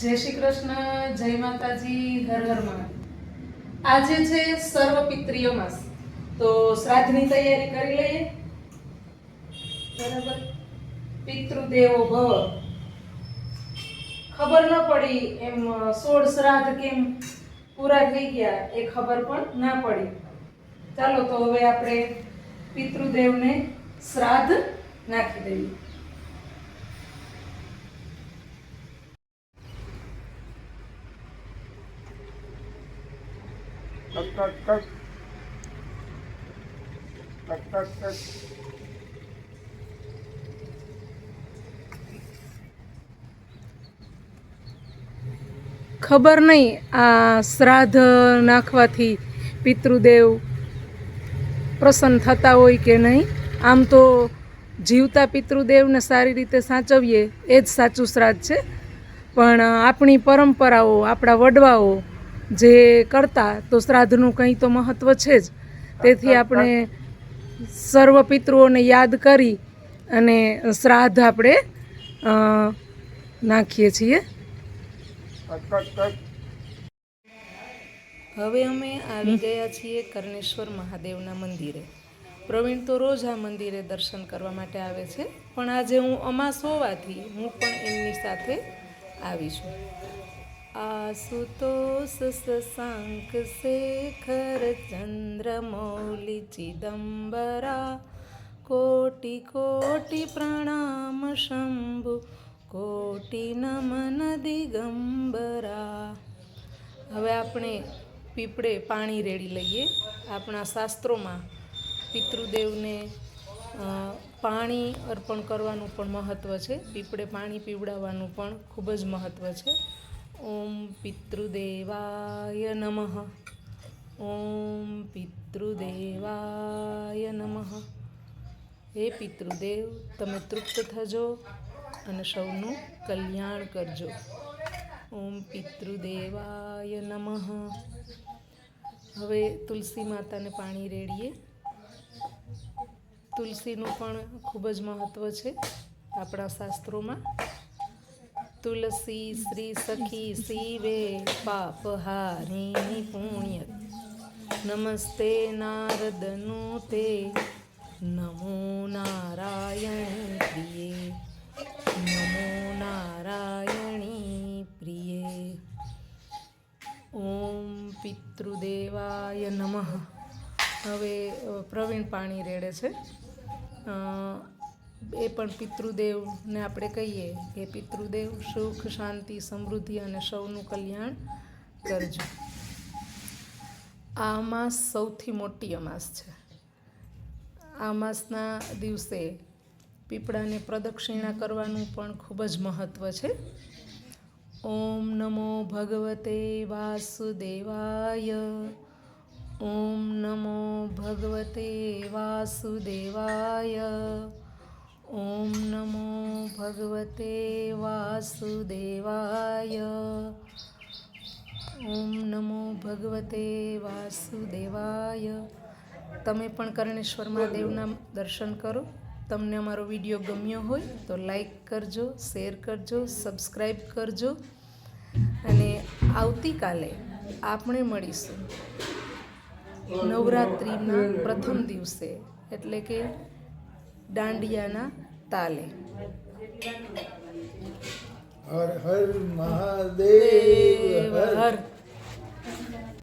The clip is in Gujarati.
જય શ્રી કૃષ્ણ, જય માતાજી, હર હર મહાદેવ। આજે છે સર્વ પિતૃ માસ, તો શ્રાદ્ધની તૈયારી કરી લઈએ। બરાબર। પિતૃદેવો ભવ। ખબર ન પડી એમ 16 શ્રાદ્ધ કેમ પૂરા થઈ ગયા એ ખબર પણ ના પડી। ચાલો તો હવે આપણે પિતૃદેવને શ્રાદ્ધ નાખી દઈએ। ખબર નહીં આ શ્રાદ્ધ નાખવાથી પિતૃદેવ પ્રસન્ન થતા હોય કે નહીં। આમ તો જીવતા પિતૃદેવને સારી રીતે સાચવીએ એ જ સાચું શ્રાદ્ધ છે, પણ આપણી પરંપરાઓ, આપણા વડવાઓ જે કરતા તો શ્રાદ્ધનું કંઈ તો મહત્ત્વ છે જ। તેથી આપણે સર્વ પિતૃઓને યાદ કરી અને શ્રાદ્ધ આપણે નાખીએ છીએ। હવે અમે આવી ગયા છીએ કર્ણેશ્વર મહાદેવના મંદિરે। પ્રવીણ તો રોજ આ મંદિરે દર્શન કરવા માટે આવે છે, પણ આજે હું અમાસ હોવાથી હું પણ એમની સાથે આવી છું। આશુતોષ શશાંક શેખર ચંદ્રમૌલી ચિદમ્બરા કોટિ કોટિ પ્રણામ શંભુ કોટિ નમન દિગંબરા। હવે આપણે પીપળે પાણી રેડી લઈએ। આપણા શાસ્ત્રોમાં પિતૃદેવને પાણી અર્પણ કરવાનું પણ મહત્ત્વ છે, પીપળે પાણી પીવડાવવાનું પણ ખૂબ જ મહત્ત્વ છે। ઓમ પિતૃદેવાય નમઃ, ઓમ પિતૃદેવાય નમઃ। હે પિતૃદેવ, તમે તૃપ્ત થજો અને સૌનું કલ્યાણ કરજો। ઓમ પિતૃદેવાય નમઃ। હવે તુલસી માતાને પાણી રેડીએ। તુલસીનું પણ ખૂબ જ મહત્ત્વ છે આપણા શાસ્ત્રોમાં। તુલસી શ્રી સખી શિવે પાપહારિણી પુણ્ય નમસ્તે નારદનુતે નમો નારાયણ પ્રિયે નમો નારાયણી પ્રિયે। ઓમ પિતૃદેવાય નમઃ। હવે પ્રવીણ પાણી રેડે છે। એ પણ પિતૃદેવને આપણે કહીએ કે પિતૃદેવ સુખ શાંતિ સમૃદ્ધિ અને સૌનું કલ્યાણ કરજો। આ અમાસ સૌથી મોટી અમાસ છે। આ અમાસના દિવસે પીપળાને પ્રદક્ષિણા કરવાનું પણ ખૂબ જ મહત્ત્વ છે। ઓમ નમો ભગવતે વાસુદેવાય, ઓમ નમો ભગવતે વાસુદેવાય, ઓમ નમો ભગવતે વાસુદેવાય, ઓમ નમો ભગવતે વાસુદેવાય। તમે પણ કર્ણેશ્વર મહાદેવના દર્શન કરો। તમને અમારો વિડીયો ગમ્યો હોય તો લાઈક કરજો, શેર કરજો, સબસ્ક્રાઈબ કરજો અને આવતીકાલે આપણે મળીશું નવરાત્રિના પ્રથમ દિવસે, એટલે કે દાંડિયાના તાલે। હર હર મહાદેવ, હર